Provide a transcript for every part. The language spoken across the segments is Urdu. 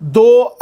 $2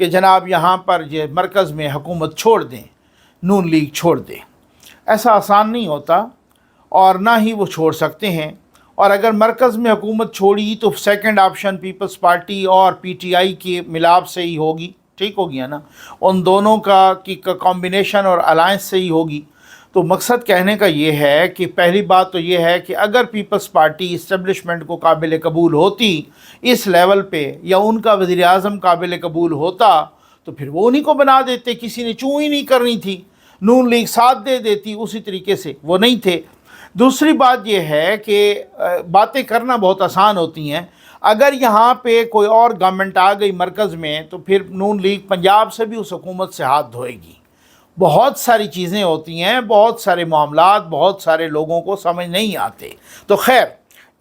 کہ جناب یہاں پر یہ مرکز میں حکومت چھوڑ دیں، نون لیگ چھوڑ دیں۔ ایسا آسان نہیں ہوتا اور نہ ہی وہ چھوڑ سکتے ہیں، اور اگر مرکز میں حکومت چھوڑی تو سیکنڈ آپشن پیپلز پارٹی اور پی ٹی آئی کے ملاپ سے ہی ہوگی، ٹھیک ہو گیا نا، ان دونوں کی کمبینیشن اور الائنس سے ہی ہوگی۔ تو مقصد کہنے کا یہ ہے کہ پہلی بات تو یہ ہے کہ اگر پیپلز پارٹی اسٹیبلشمنٹ کو قابل قبول ہوتی اس لیول پہ، یا ان کا وزیر اعظم قابل قبول ہوتا، تو پھر وہ انہی کو بنا دیتے، کسی نے چوں ہی نہیں کرنی تھی، نون لیگ ساتھ دے دیتی اسی طریقے سے، وہ نہیں تھے۔ دوسری بات یہ ہے کہ باتیں کرنا بہت آسان ہوتی ہیں، اگر یہاں پہ کوئی اور گورنمنٹ آ گئی مرکز میں تو پھر نون لیگ پنجاب سے بھی اس حکومت سے ہاتھ دھوئے گی۔ بہت ساری چیزیں ہوتی ہیں، بہت سارے معاملات بہت سارے لوگوں کو سمجھ نہیں آتے۔ تو خیر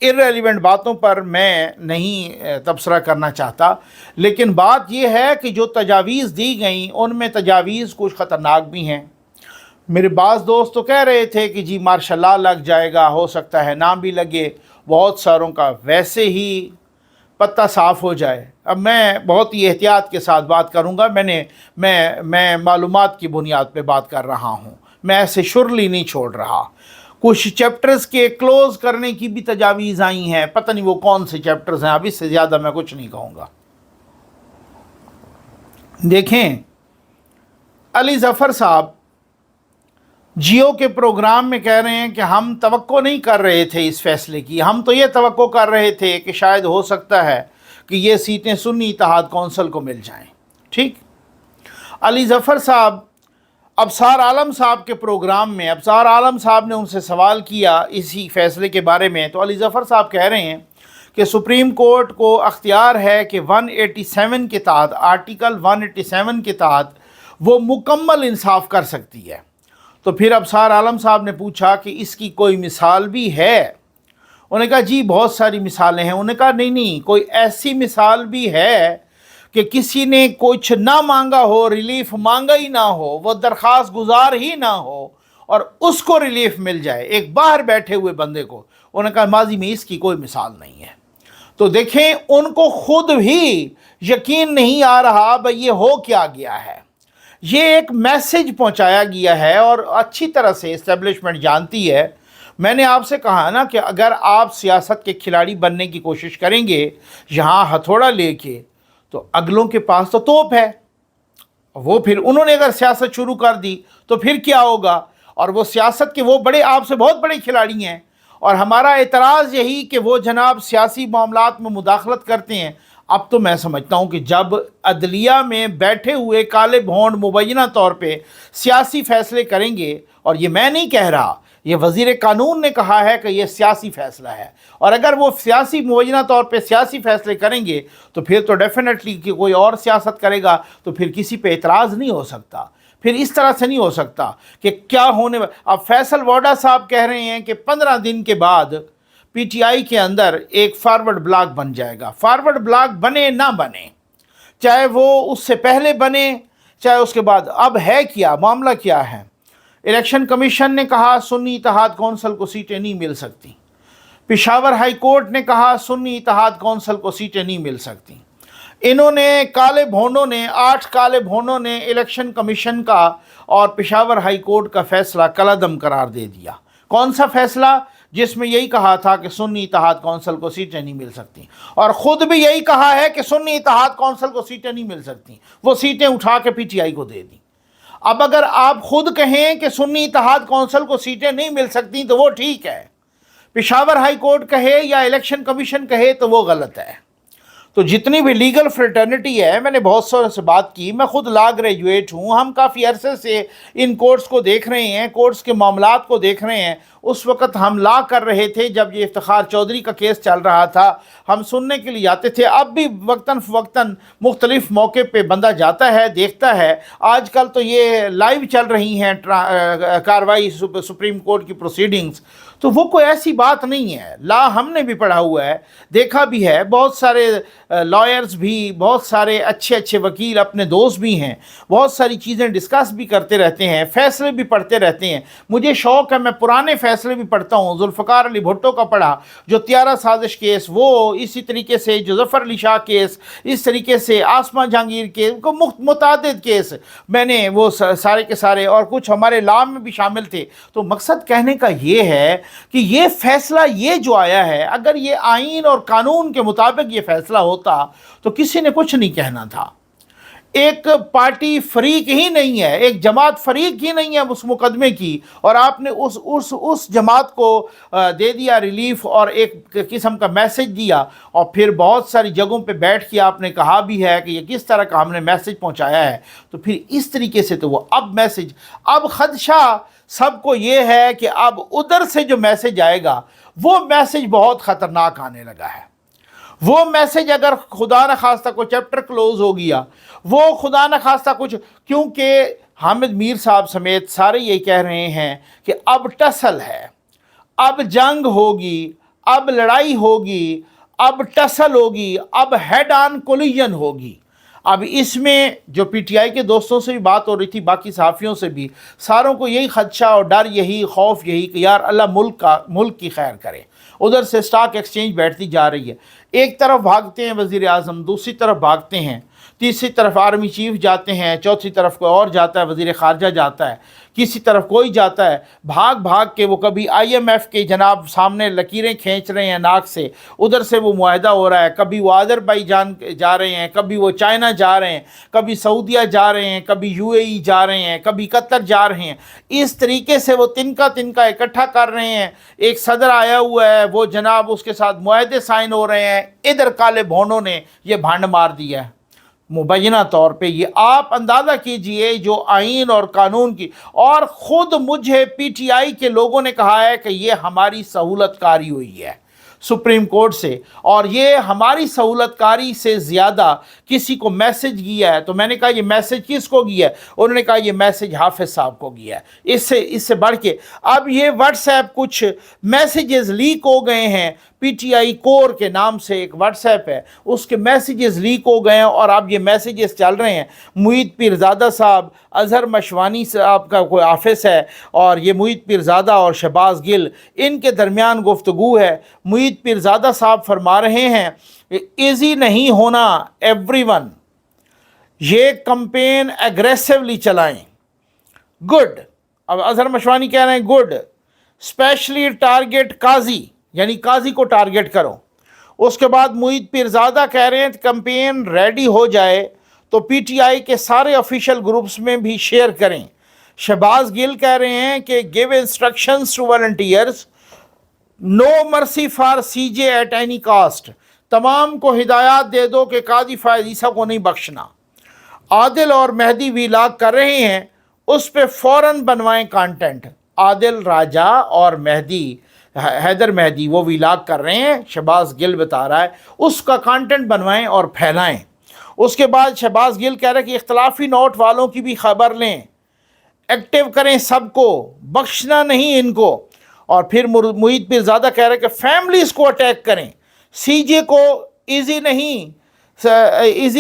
ارریلیونٹ باتوں پر میں نہیں تبصرہ کرنا چاہتا، لیکن بات یہ ہے کہ جو تجاویز دی گئیں ان میں تجاویز کچھ خطرناک بھی ہیں۔ میرے بعض دوست تو کہہ رہے تھے کہ جی مارشاء اللہ لگ جائے گا، ہو سکتا ہے نہ بھی لگے، بہت ساروں کا ویسے ہی پتہ صاف ہو جائے۔ اب میں بہت ہی احتیاط کے ساتھ بات کروں گا، میں معلومات کی بنیاد پہ بات کر رہا ہوں، میں ایسے شرلی نہیں چھوڑ رہا۔ کچھ چیپٹرز کے کلوز کرنے کی بھی تجاویز آئی ہیں، پتہ نہیں وہ کون سے چیپٹرز ہیں، اب اس سے زیادہ میں کچھ نہیں کہوں گا۔ دیکھیں علی ظفر صاحب جیو کے پروگرام میں کہہ رہے ہیں کہ ہم توقع نہیں کر رہے تھے اس فیصلے کی، ہم تو یہ توقع کر رہے تھے کہ شاید ہو سکتا ہے کہ یہ سیٹیں سنی اتحاد کونسل کو مل جائیں۔ ٹھیک، علی ظفر صاحب ابصار عالم صاحب کے پروگرام میں ابصار عالم صاحب نے ان سے سوال کیا اسی فیصلے کے بارے میں، تو علی ظفر صاحب کہہ رہے ہیں کہ سپریم کورٹ کو اختیار ہے کہ 187 کے تحت، آرٹیکل 187 کے تحت وہ مکمل انصاف کر سکتی ہے۔ تو پھر ابصار عالم صاحب نے پوچھا کہ اس کی کوئی مثال بھی ہے؟ انہوں نے کہا جی بہت ساری مثالیں ہیں۔ انہوں نے کہا نہیں، کوئی ایسی مثال بھی ہے کہ کسی نے کچھ نہ مانگا ہو، ریلیف مانگا ہی نہ ہو، وہ درخواست گزار ہی نہ ہو اور اس کو ریلیف مل جائے، ایک باہر بیٹھے ہوئے بندے کو۔ انہوں نے کہا ماضی میں اس کی کوئی مثال نہیں ہے۔ تو دیکھیں ان کو خود بھی یقین نہیں آ رہا بھئی یہ ہو کیا گیا ہے۔ یہ ایک میسج پہنچایا گیا ہے اور اچھی طرح سے اسٹیبلشمنٹ جانتی ہے۔ میں نے آپ سے کہا نا کہ اگر آپ سیاست کے کھلاڑی بننے کی کوشش کریں گے یہاں ہتھوڑا لے کے، تو اگلوں کے پاس تو توپ ہے، وہ پھر انہوں نے اگر سیاست شروع کر دی تو پھر کیا ہوگا؟ اور وہ سیاست کے وہ بڑے آپ سے بہت بڑے کھلاڑی ہیں، اور ہمارا اعتراض یہی کہ وہ جناب سیاسی معاملات میں مداخلت کرتے ہیں۔ اب تو میں سمجھتا ہوں کہ جب عدلیہ میں بیٹھے ہوئے کالے بھونڈ مبینہ طور پہ سیاسی فیصلے کریں گے، اور یہ میں نہیں کہہ رہا، یہ وزیر قانون نے کہا ہے کہ یہ سیاسی فیصلہ ہے، اور اگر وہ سیاسی مبینہ طور پہ سیاسی فیصلے کریں گے تو پھر تو ڈیفینیٹلی کہ کوئی اور سیاست کرے گا تو پھر کسی پہ اعتراض نہیں ہو سکتا، پھر اس طرح سے نہیں ہو سکتا کہ کیا ہونے۔ اب فیصل ووڈا صاحب کہہ رہے ہیں کہ 15 دن کے بعد پی ٹی آئی کے اندر ایک فارورڈ بلاک بن جائے گا۔ فارورڈ بلاک بنے نہ بنے، چاہے وہ اس سے پہلے بنے چاہے اس کے بعد، اب ہے کیا معاملہ کیا ہے؟ الیکشن کمیشن نے کہا سنی اتحاد کونسل کو سیٹیں نہیں مل سکتی، پشاور ہائی کورٹ نے کہا سنی اتحاد کونسل کو سیٹیں نہیں مل سکتی۔ انہوں نے کالے بھونڈوں نے 8 کالے بھونڈوں نے الیکشن کمیشن کا اور پشاور ہائی کورٹ کا فیصلہ کالعدم قرار دے دیا۔ کون سا فیصلہ؟ جس میں یہی کہا تھا کہ سنی اتحاد کونسل کو سیٹیں نہیں مل سکتی، اور خود بھی یہی کہا ہے کہ سنی اتحاد کونسل کو سیٹیں نہیں مل سکتی، وہ سیٹیں اٹھا کے پی ٹی آئی کو دے دیں۔ اب اگر آپ خود کہیں کہ سنی اتحاد کونسل کو سیٹیں نہیں مل سکتی تو وہ ٹھیک ہے، پشاور ہائی کورٹ کہے یا الیکشن کمیشن کہے تو وہ غلط ہے۔ تو جتنی بھی لیگل فریٹرنٹی ہے، میں نے بہت ساروں سے بات کی، میں خود لا گریجویٹ ہوں، ہم کافی عرصے سے ان کورٹس کو دیکھ رہے ہیں، کورٹس کے معاملات کو دیکھ رہے ہیں۔ اس وقت ہم لا کر رہے تھے جب یہ افتخار چودھری کا کیس چل رہا تھا، ہم سننے کے لیے جاتے تھے، اب بھی وقتاً فوقتاً مختلف موقع پہ بندہ جاتا ہے دیکھتا ہے۔ آج کل تو یہ لائیو چل رہی ہیں کاروائی سپریم کورٹ کی پروسیڈنگز، تو وہ کوئی ایسی بات نہیں ہے. لا ہم نے بھی پڑھا ہوا ہے, دیکھا بھی ہے, بہت سارے لائرز بھی, بہت سارے اچھے اچھے وکیل اپنے دوست بھی ہیں, بہت ساری چیزیں ڈسکس بھی کرتے رہتے ہیں, فیصلے بھی پڑھتے رہتے ہیں. مجھے شوق ہے, میں پرانے فیصلے بھی پڑھتا ہوں. ذوالفقار علی بھٹو کا پڑھا, جو طیارہ سازش کیس, وہ اسی طریقے سے جو ظفر علی شاہ کیس, اس طریقے سے آسمہ جہانگیر کیس, متعدد کیس میں نے وہ سارے کے سارے, اور کچھ ہمارے لا میں بھی شامل تھے. تو مقصد کہنے کا یہ ہے کہ یہ فیصلہ یہ جو آیا ہے, اگر یہ آئین اور قانون کے مطابق یہ فیصلہ ہوتا تو کسی نے کچھ نہیں کہنا تھا. ایک پارٹی فریق ہی نہیں ہے, ایک جماعت فریق ہی نہیں ہے اس مقدمے کی, اور آپ نے اس جماعت کو دے دیا ریلیف اور ایک قسم کا میسج دیا, اور پھر بہت ساری جگہوں پہ بیٹھ کے آپ نے کہا بھی ہے کہ یہ کس طرح کا ہم نے میسج پہنچایا ہے. تو پھر اس طریقے سے تو وہ اب میسج, اب خدشہ سب کو یہ ہے کہ اب ادھر سے جو میسج آئے گا وہ میسج بہت خطرناک آنے لگا ہے. وہ میسج اگر خدا نخواستہ کوئی چیپٹر کلوز ہو گیا, وہ خدا نخواستہ کچھ, کیونکہ حامد میر صاحب سمیت سارے یہ کہہ رہے ہیں کہ اب ٹسل ہے, اب جنگ ہوگی, اب لڑائی ہوگی, اب ٹسل ہوگی, اب ہیڈ آن کولیجن ہوگی. اب اس میں جو پی ٹی آئی کے دوستوں سے بھی بات ہو رہی تھی, باقی صحافیوں سے بھی, ساروں کو یہی خدشہ اور ڈر, یہی خوف, یہی کہ یار اللہ ملک کی خیر کرے. ادھر سے سٹاک ایکسچینج بیٹھتی جا رہی ہے, ایک طرف بھاگتے ہیں وزیر اعظم, دوسری طرف بھاگتے ہیں, تیسری طرف آرمی چیف جاتے ہیں, چوتھی طرف کوئی اور جاتا ہے, وزیر خارجہ جاتا ہے, کسی طرف کوئی جاتا ہے, بھاگ بھاگ کے وہ کبھی آئی ایم ایف کے جناب سامنے لکیریں کھینچ رہے ہیں ناک سے, ادھر سے وہ معاہدہ ہو رہا ہے, کبھی وہ آذربائیجان جا رہے ہیں, کبھی وہ چائنا جا رہے ہیں, کبھی سعودیہ جا رہے ہیں, کبھی یو اے ای جا رہے ہیں, کبھی قطر جا رہے ہیں. اس طریقے سے وہ تنکا اکٹھا کر رہے ہیں. ایک صدر آیا ہوا ہے, وہ جناب اس کے ساتھ معاہدے سائن ہو رہے ہیں, ادھر کالے بھونوں نے یہ بھانڈ مار دیا ہے مبینہ طور پہ. یہ آپ اندازہ کیجئے جو آئین اور قانون کی, اور خود مجھے پی ٹی آئی کے لوگوں نے کہا ہے کہ یہ ہماری سہولت کاری ہوئی ہے سپریم کورٹ سے, اور یہ ہماری سہولت کاری سے زیادہ کسی کو میسج گیا ہے. تو میں نے کہا یہ میسج کس کو گیا ہے؟ انہوں نے کہا یہ میسج حافظ صاحب کو گیا ہے. اس سے بڑھ کے اب یہ واٹس ایپ کچھ میسیجز لیک ہو گئے ہیں, پی ٹی آئی کور کے نام سے ایک واٹس ایپ ہے, اس کے میسیجز لیک ہو گئے ہیں, اور اب یہ میسیجز چل رہے ہیں. معید پیرزادہ صاحب, اظہر مشوانی صاحب کا کوئی آفس ہے, اور یہ معید پیرزادہ اور شہباز گل, ان کے درمیان گفتگو ہے. معید پیرزادہ صاحب فرما رہے ہیں ایزی نہیں ہونا ایوری ون, یہ کمپین ایگریسولی چلائیں. گڈ. اب اظہر مشوانی کہہ رہے ہیں گڈ, اسپیشلی ٹارگٹ قاضی, یعنی قاضی کو ٹارگٹ کرو. اس کے بعد معید پیرزادہ کہہ رہے ہیں کمپین ریڈی ہو جائے تو پی ٹی آئی کے سارے آفیشیل گروپس میں بھی شیئر کریں. شہباز گل کہہ رہے ہیں کہ give instructions to volunteers, no mercy for C J at any cost, تمام کو ہدایات دے دو کہ قاضی فائز عیسیٰ کو نہیں بخشنا. عادل اور مہدی ویلاگ کر رہے ہیں, اس پہ فوراً بنوائیں کانٹینٹ. عادل راجہ اور مہدی, حیدر مہدی, وہ ویلاگ کر رہے ہیں, شہباز گل بتا رہا ہے, اس کا کانٹینٹ بنوائیں اور پھیلائیں. اس کے بعد شہباز گل کہہ رہے ہیں کہ اختلافی نوٹ والوں کی بھی خبر لیں, ایکٹیو کریں سب کو, بخشنا نہیں ان کو. اور پھر معید پیرزادہ کہہ رہے ہیں کہ فیملیز کو اٹیک کریں, سی جے کو ایزی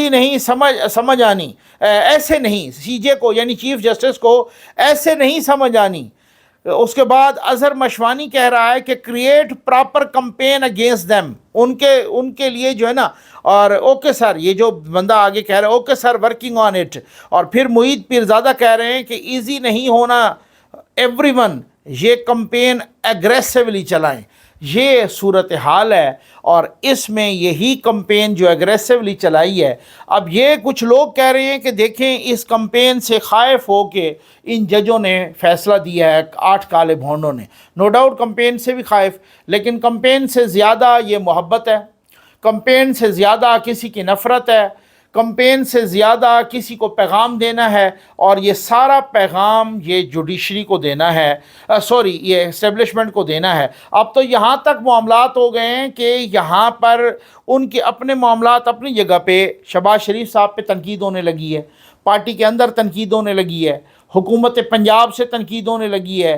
نہیں سمجھ آنی, ایسے نہیں, سی جے کو یعنی چیف جسٹس کو ایسے نہیں سمجھ آنی. اس کے بعد اظہر مشوانی کہہ رہا ہے کہ create proper campaign against them, ان کے لیے جو ہے نا, اور اوکے سر, یہ جو بندہ آگے کہہ رہا ہے okay sir working on it. اور پھر معید پیرزادہ کہہ رہے ہیں کہ ایزی نہیں ہونا ایوری ون, یہ کمپین ایگریسولی چلائیں. یہ صورتحال ہے, اور اس میں یہی کمپین جو ایگریسولی چلائی ہے. اب یہ کچھ لوگ کہہ رہے ہیں کہ دیکھیں اس کمپین سے خائف ہو کے ان ججوں نے فیصلہ دیا ہے, 8 کالے بھونڈوں نے. نو ڈاؤٹ کمپین سے بھی خائف, لیکن کمپین سے زیادہ یہ محبت ہے, کمپین سے زیادہ کسی کی نفرت ہے, کمپین سے زیادہ کسی کو پیغام دینا ہے, اور یہ سارا پیغام یہ جوڈیشری کو دینا ہے, یہ اسٹیبلشمنٹ کو دینا ہے. اب تو یہاں تک معاملات ہو گئے ہیں کہ یہاں پر ان کے اپنے معاملات اپنی جگہ پہ, شہباز شریف صاحب پہ تنقید ہونے لگی ہے, پارٹی کے اندر تنقید ہونے لگی ہے, حکومت پنجاب سے تنقید ہونے لگی ہے,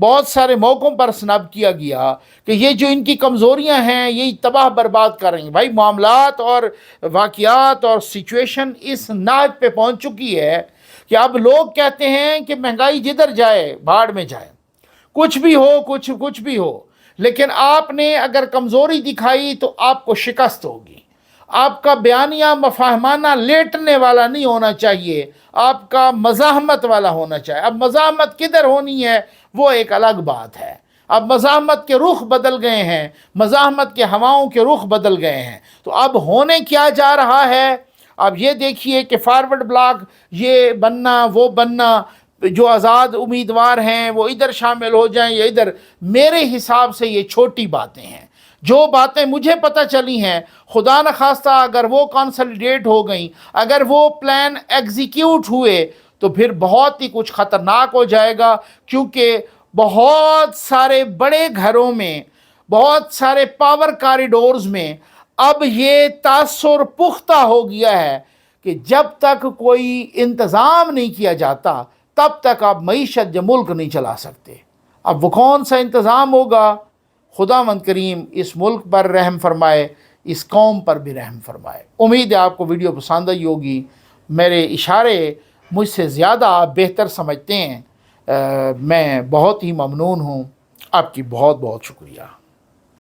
بہت سارے موقعوں پر سنب کیا گیا کہ یہ جو ان کی کمزوریاں ہیں یہی تباہ برباد کر رہی ہیں۔ بھائی معاملات اور واقعات اور سچویشن اس ناج پہ پہنچ چکی ہے کہ اب لوگ کہتے ہیں کہ مہنگائی جدھر جائے بھاڑ میں جائے، کچھ بھی ہو، کچھ بھی ہو، لیکن آپ نے اگر کمزوری دکھائی تو آپ کو شکست ہوگی۔ آپ کا بیانیہ مفاہمانہ لیٹنے والا نہیں ہونا چاہیے، آپ کا مزاحمت والا ہونا چاہیے۔ اب مزاحمت کدھر ہونی ہے وہ ایک الگ بات ہے۔ اب مزاحمت کے رخ بدل گئے ہیں، مزاحمت کے ہواؤں کے رخ بدل گئے ہیں، تو اب ہونے کیا جا رہا ہے؟ اب یہ دیکھیے کہ فارورڈ بلاک یہ بننا وہ بننا، جو آزاد امیدوار ہیں وہ ادھر شامل ہو جائیں یا ادھر، میرے حساب سے یہ چھوٹی باتیں ہیں۔ جو باتیں مجھے پتہ چلی ہیں، خدا نخواستہ اگر وہ کنسالیڈیٹ ہو گئیں، اگر وہ پلان ایگزیکیوٹ ہوئے تو پھر بہت ہی کچھ خطرناک ہو جائے گا، کیونکہ بہت سارے بڑے گھروں میں، بہت سارے پاور کاریڈورز میں اب یہ تاثر پختہ ہو گیا ہے کہ جب تک کوئی انتظام نہیں کیا جاتا تب تک آپ معیشت یا ملک نہیں چلا سکتے۔ اب وہ کون سا انتظام ہوگا؟ خداوند کریم اس ملک پر رحم فرمائے، اس قوم پر بھی رحم فرمائے۔ امید ہے آپ کو ویڈیو پسند آئی ہوگی۔ میرے اشارے مجھ سے زیادہ آپ بہتر سمجھتے ہیں، میں بہت ہی ممنون ہوں۔ آپ کی بہت بہت شکریہ۔